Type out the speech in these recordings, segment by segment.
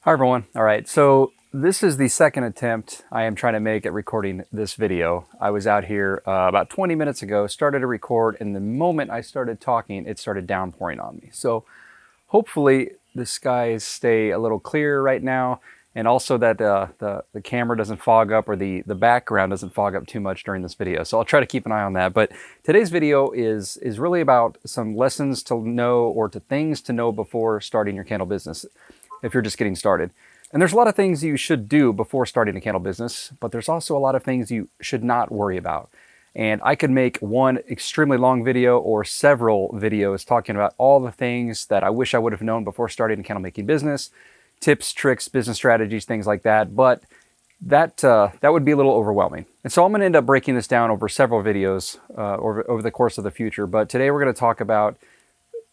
Hi everyone. All right, so this is the second attempt I am trying to make at recording this video. I was out here about 20 minutes ago, started to record, and the moment I started talking, it started downpouring on me. So hopefully the skies stay a little clearer right now, and also that the camera doesn't fog up or the background doesn't fog up too much during this video. So I'll try to keep an eye on that. But today's video is really about some lessons to know or to things to know before starting your candle business if you're just getting started. And there's a lot of things you should do before starting a candle business, but there's also a lot of things you should not worry about. And I could make one extremely long video or several videos talking about all the things that I wish I would have known before starting a candle making business, tips, tricks, business strategies, things like that. But that would be a little overwhelming. And so I'm going to end up breaking this down over several videos over the course of the future. But today we're going to talk about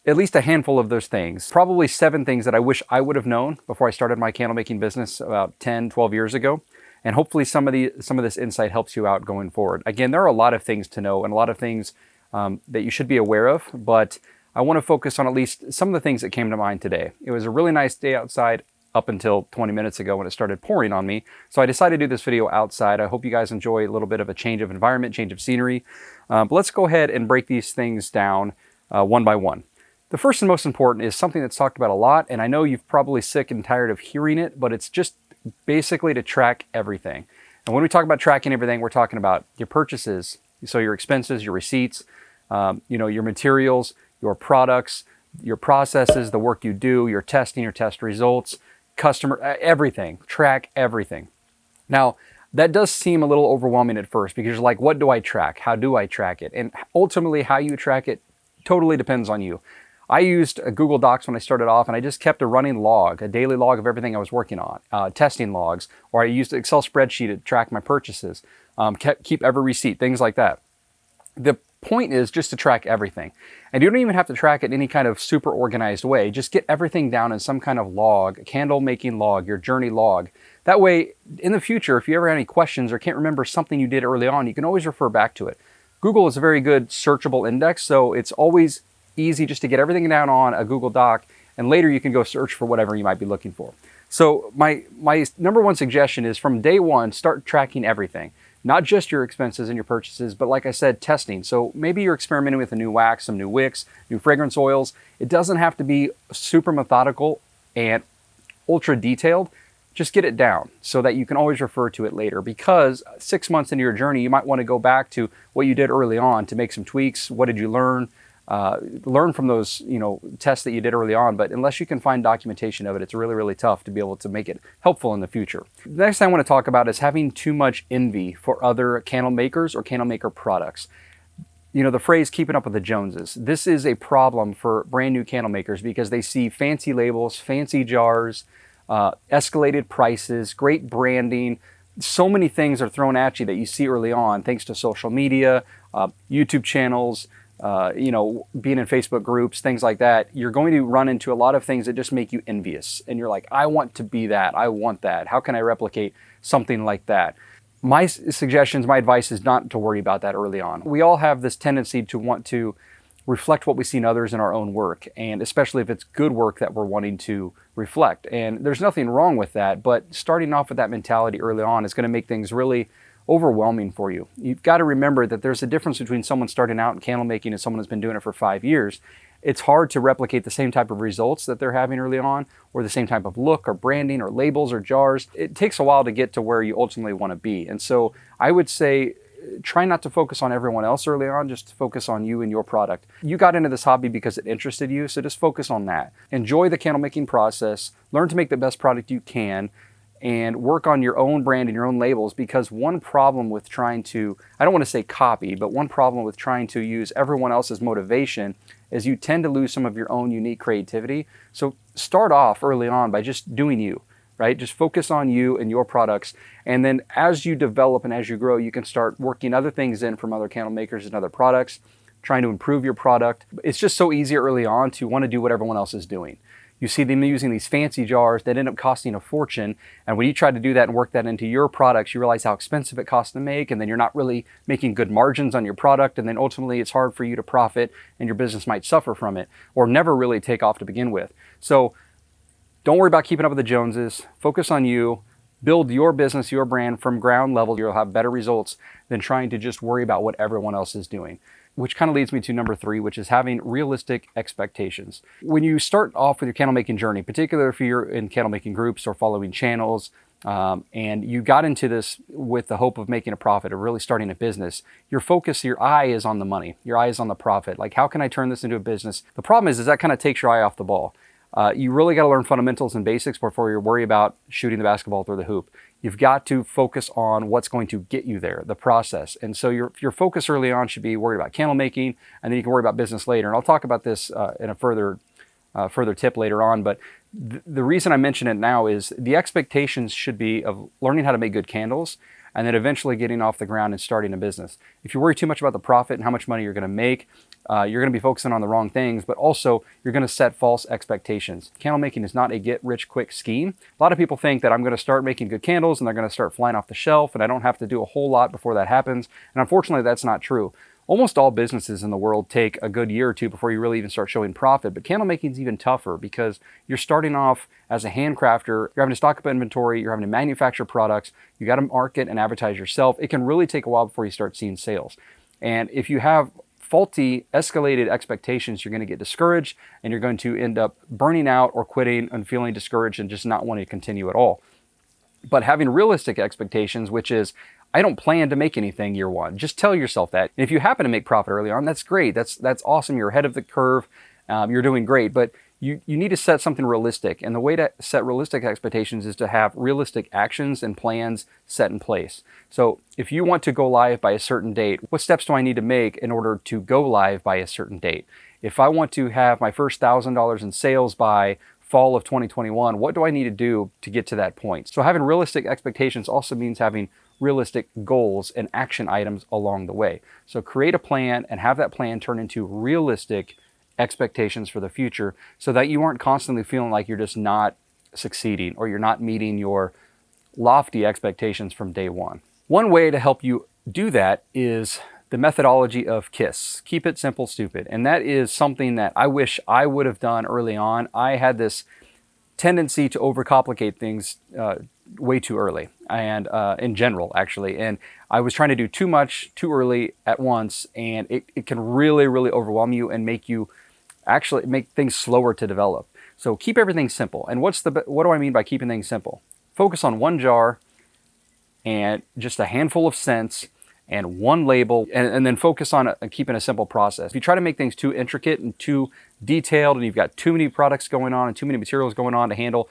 at least a handful of those things. Probably 7 things that I wish I would have known before I started my candle making business about 10, 12 years ago. And hopefully some of this insight helps you out going forward. Again, there are a lot of things to know and a lot of things that you should be aware of, but I want to focus on at least some of the things that came to mind today. It was a really nice day outside up until 20 minutes ago when it started pouring on me. So I decided to do this video outside. I hope you guys enjoy a little bit of a change of environment, change of scenery. But let's go ahead and break these things down one by one. The first and most important is something that's talked about a lot, and I know you've probably sick and tired of hearing it, but it's just basically to track everything. And when we talk about tracking everything, we're talking about your purchases, so your expenses, your receipts, your materials, your products, your processes, the work you do, your testing, your test results, customer, everything. Track everything. Now, that does seem a little overwhelming at first because you're like, what do I track? How do I track it? And ultimately, how you track it totally depends on you. I used Google Docs when I started off, and I just kept a running log, a daily log of everything I was working on, testing logs, or I used an Excel spreadsheet to track my purchases, keep every receipt, things like that. The point is just to track everything. And you don't even have to track it in any kind of super organized way. Just get everything down in some kind of log, a candle making log, your journey log. That way, in the future, if you ever have any questions or can't remember something you did early on, you can always refer back to it. Google is a very good searchable index, so it's always easy just to get everything down on a Google Doc, and later you can go search for whatever you might be looking for. So my number one suggestion is from day one, start tracking everything. Not just your expenses and your purchases, but like I said, testing. So maybe you're experimenting with a new wax, some new wicks, new fragrance oils. It doesn't have to be super methodical and ultra detailed. Just get it down so that you can always refer to it later, because 6 months into your journey, you might want to go back to what you did early on to make some tweaks. What did you learn? Learn from those, tests that you did early on, but unless you can find documentation of it, it's really, really tough to be able to make it helpful in the future. The next thing I want to talk about is having too much envy for other candle makers or candle maker products. The phrase keeping up with the Joneses. This is a problem for brand new candle makers because they see fancy labels, fancy jars, escalated prices, great branding. So many things are thrown at you that you see early on, thanks to social media, YouTube channels, being in Facebook groups, things like that. You're going to run into a lot of things that just make you envious. And you're like, I want to be that. I want that. How can I replicate something like that? My suggestions, my advice is not to worry about that early on. We all have this tendency to want to reflect what we see in others in our own work, and especially if it's good work that we're wanting to reflect. And there's nothing wrong with that, but starting off with that mentality early on is going to make things really overwhelming for you. You've got to remember that there's a difference between someone starting out in candle making and someone who's been doing it for 5 years. It's hard to replicate the same type of results that they're having early on, or the same type of look or branding or labels or jars. It takes a while to get to where you ultimately want to be. And so I would say, try not to focus on everyone else early on, just focus on you and your product. You got into this hobby because it interested you, so just focus on that. Enjoy the candle making process, learn to make the best product you can, and work on your own brand and your own labels, because one problem with trying to, I don't want to say copy, but one problem with trying to use everyone else's motivation is you tend to lose some of your own unique creativity. So start off early on by just doing you, right? Just focus on you and your products. And then as you develop and as you grow, you can start working other things in from other candle makers and other products, trying to improve your product. It's just so easy early on to want to do what everyone else is doing. You see them using these fancy jars that end up costing a fortune. And when you try to do that and work that into your products, you realize how expensive it costs to make, and then you're not really making good margins on your product. And then ultimately it's hard for you to profit, and your business might suffer from it or never really take off to begin with. So Don't worry about keeping up with the Joneses. Focus on you. Build your business, your brand from ground level. You'll have better results than trying to just worry about what everyone else is doing. Which kind of leads me to number 3, which is having realistic expectations. When you start off with your candle making journey, particularly if you're in candle making groups or following channels, and you got into this with the hope of making a profit or really starting a business, your focus, your eye is on the money. Your eye is on the profit. Like, how can I turn this into a business? The problem is that kind of takes your eye off the ball. You really got to learn fundamentals and basics before you worry about shooting the basketball through the hoop. You've got to focus on what's going to get you there, the process. And so your focus early on should be worried about candle making, and then you can worry about business later. And I'll talk about this in a further tip later on. But the reason I mention it now is the expectations should be of learning how to make good candles and then eventually getting off the ground and starting a business. If you worry too much about the profit and how much money you're going to make, you're going to be focusing on the wrong things, but also you're going to set false expectations. Candle making is not a get-rich-quick scheme. A lot of people think that I'm going to start making good candles and they're going to start flying off the shelf and I don't have to do a whole lot before that happens. And unfortunately, that's not true. Almost all businesses in the world take a good year or two before you really even start showing profit, but candle making is even tougher because you're starting off as a handcrafter, you're having to stock up inventory, you're having to manufacture products, you got to market and advertise yourself. It can really take a while before you start seeing sales. And if you have faulty, escalated expectations, you're going to get discouraged and you're going to end up burning out or quitting and feeling discouraged and just not wanting to continue at all. But having realistic expectations, which is, I don't plan to make anything year one. Just tell yourself that. And if you happen to make profit early on, that's great. That's awesome. You're ahead of the curve. You're doing great. But you need to set something realistic. And the way to set realistic expectations is to have realistic actions and plans set in place. So if you want to go live by a certain date, what steps do I need to make in order to go live by a certain date? If I want to have my first $1,000 in sales by fall of 2021, what do I need to do to get to that point? So having realistic expectations also means having realistic goals and action items along the way. So create a plan and have that plan turn into realistic expectations for the future so that you aren't constantly feeling like you're just not succeeding or you're not meeting your lofty expectations from day one. One way to help you do that is the methodology of KISS. Keep it simple, stupid. And that is something that I wish I would have done early on. I had this tendency to overcomplicate things way too early, and in general, actually. And I was trying to do too much too early at once, and it can really, really overwhelm you and make you actually make things slower to develop. So keep everything simple. And what do I mean by keeping things simple? Focus on one jar and just a handful of scents and one label, and then focus on keeping a simple process. If you try to make things too intricate and too detailed, and you've got too many products going on and too many materials going on to handle,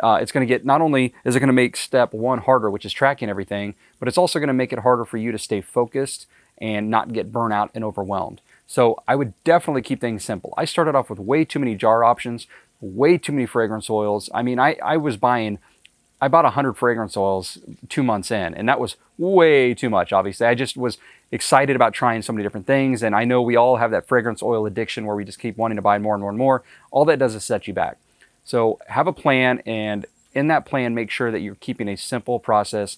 it's going to get, not only is it going to make step one harder, which is tracking everything, but it's also going to make it harder for you to stay focused and not get burnt out and overwhelmed. So I would definitely keep things simple. I started off with way too many jar options, way too many fragrance oils. I mean, I bought 100 fragrance oils 2 months in, and that was way too much, obviously. I just was excited about trying so many different things, and I know we all have that fragrance oil addiction where we just keep wanting to buy more and more and more. All that does is set you back. So have a plan, and in that plan, make sure that you're keeping a simple process.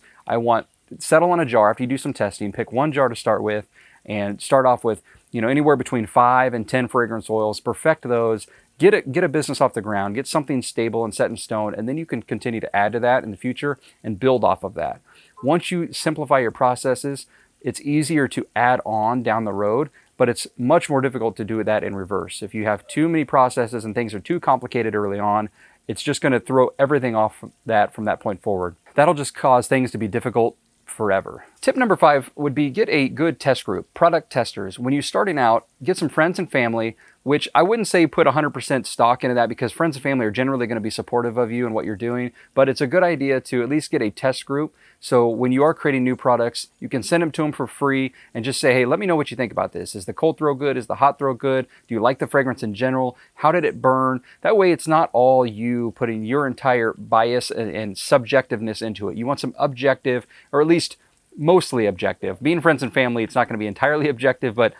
Settle on a jar. After you do some testing, pick one jar to start with, and start off with, anywhere between 5 and 10 fragrance oils. Perfect those. Get a business off the ground, get something stable and set in stone, and then you can continue to add to that in the future and build off of that. Once you simplify your processes, it's easier to add on down the road, but it's much more difficult to do that in reverse. If you have too many processes and things are too complicated early on, it's just going to throw everything off from that point forward. That'll just cause things to be difficult forever. Tip number 5 would be get a good test group, product testers. When you're starting out, get some friends and family, which I wouldn't say put 100% stock into that, because friends and family are generally going to be supportive of you and what you're doing, but it's a good idea to at least get a test group. So when you are creating new products, you can send them to them for free and just say, hey, let me know what you think about this. Is the cold throw good? Is the hot throw good? Do you like the fragrance in general? How did it burn? That way it's not all you putting your entire bias and subjectiveness into it. You want some objective, or at least mostly objective. Being friends and family, it's not going to be entirely objective, but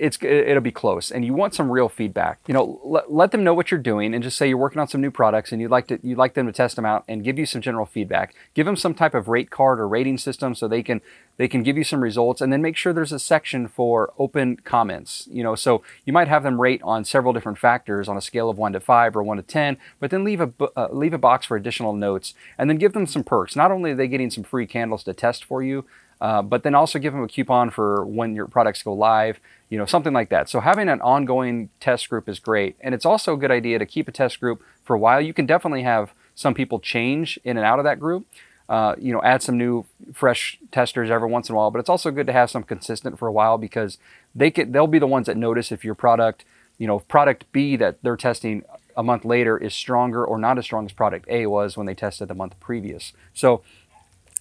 it'll be close. And you want some real feedback. You know, let them know what you're doing, and just say you're working on some new products and you'd like them to test them out and give you some general feedback. Give them some type of rate card or rating system so they can give you some results, and then make sure there's a section for open comments. You know, so you might have them rate on several different factors on a scale of 1 to 5 or 1 to 10, but then leave a box for additional notes, and then give them some perks. Not only are they getting some free candles to test for you, but then also give them a coupon for when your products go live, you know, something like that. So having an ongoing test group is great. And it's also a good idea to keep a test group for a while. You can definitely have some people change in and out of that group, you know, add some new fresh testers every once in a while, but it's also good to have some consistent for a while, because they'll be the ones that notice if your product, you know, product B that they're testing a month later is stronger or not as strong as product A was when they tested the month previous. So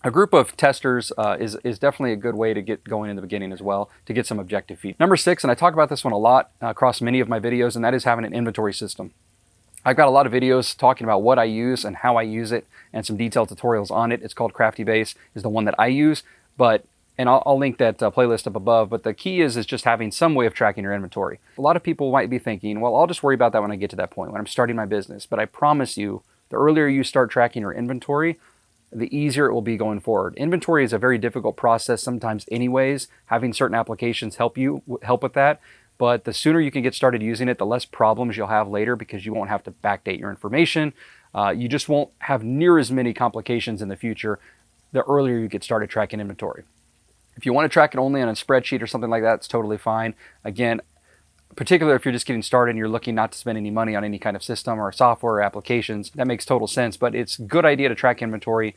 a group of testers is definitely a good way to get going in the beginning as well, to get some objective feedback. Number 6, and I talk about this one a lot across many of my videos, and that is having an inventory system. I've got a lot of videos talking about what I use and how I use it, and some detailed tutorials on it. It's called Crafty Base, is the one that I use, and I'll link that playlist up above. But the key is just having some way of tracking your inventory. A lot of people might be thinking, well, I'll just worry about that when I get to that point, when I'm starting my business. But I promise you, the earlier you start tracking your inventory, the easier it will be going forward. Inventory is a very difficult process sometimes anyways. Having certain applications help with that. But the sooner you can get started using it, the less problems you'll have later, because you won't have to backdate your information. You just won't have near as many complications in the future the earlier you get started tracking inventory. If you want to track it only on a spreadsheet or something like that, it's totally fine. Again, particularly if you're just getting started and you're looking not to spend any money on any kind of system or software or applications, that makes total sense. But it's a good idea to track inventory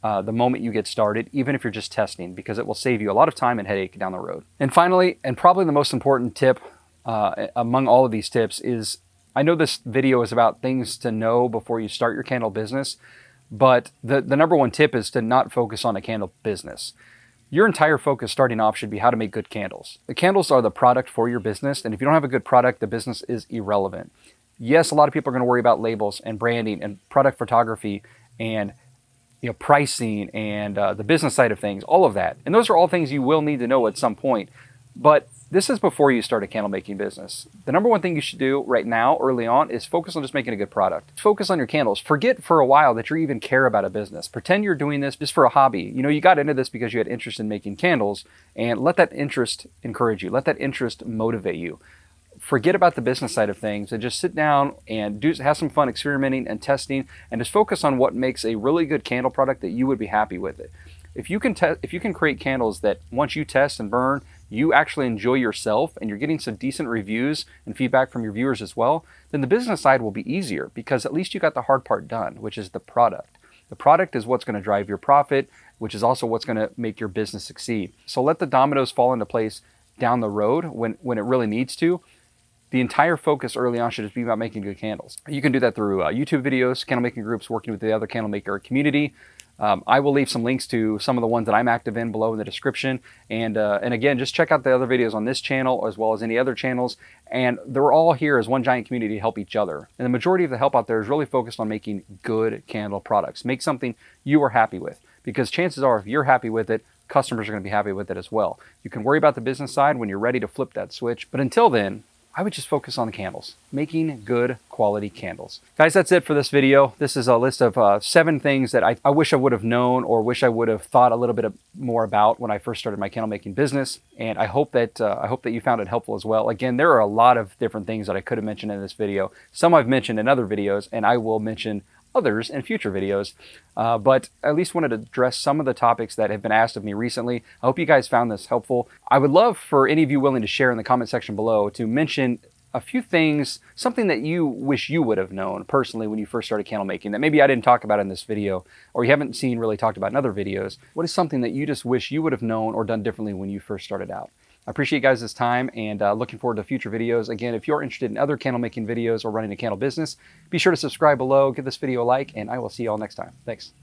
the moment you get started, even if you're just testing, because it will save you a lot of time and headache down the road. And finally, and probably the most important tip among all of these tips is, I know this video is about things to know before you start your candle business, but the number one tip is to not focus on a candle business. Your entire focus starting off should be how to make good candles. The candles are the product for your business, and if you don't have a good product, the business is irrelevant. Yes, a lot of people are going to worry about labels and branding and product photography and, you know, pricing and the business side of things, all of that. And those are all things you will need to know at some point. But this is before you start a candle making business. The number one thing you should do right now, early on, is focus on just making a good product. Focus on your candles. Forget for a while that you even care about a business. Pretend you're doing this just for a hobby. You know, you got into this because you had interest in making candles, and let that interest encourage you. Let that interest motivate you. Forget about the business side of things and just sit down and have some fun experimenting and testing, and just focus on what makes a really good candle product that you would be happy with it. If you can create candles that once you test and burn, you actually enjoy yourself, and you're getting some decent reviews and feedback from your viewers as well, then the business side will be easier, because at least you got the hard part done, which is the product. The product is what's going to drive your profit, which is also what's going to make your business succeed. So let the dominoes fall into place down the road when it really needs to. The entire focus early on should just be about making good candles. You can do that through YouTube videos, candle making groups, working with the other candle maker community. I will leave some links to some of the ones that I'm active in below in the description. And again, just check out the other videos on this channel as well as any other channels. And they're all here as one giant community to help each other. And the majority of the help out there is really focused on making good candle products. Make something you are happy with, because chances are if you're happy with it, customers are going to be happy with it as well. You can worry about the business side when you're ready to flip that switch. But until then, I would just focus on the candles, making good quality candles. Guys, that's it for this video. This is a list of 7 things that I wish I would have known, or wish I would have thought a little bit more about when I first started my candle making business. And I hope that you found it helpful as well. Again, there are a lot of different things that I could have mentioned in this video. Some I've mentioned in other videos, and I will mention others in future videos, but I at least wanted to address some of the topics that have been asked of me recently. I hope you guys found this helpful. I would love for any of you willing to share in the comment section below to mention a few things, something that you wish you would have known personally when you first started candle making that maybe I didn't talk about in this video, or you haven't seen really talked about in other videos. What is something that you just wish you would have known or done differently when you first started out? I appreciate you guys' time, and looking forward to future videos. Again, if you're interested in other candle making videos or running a candle business, be sure to subscribe below, give this video a like, and I will see you all next time. Thanks.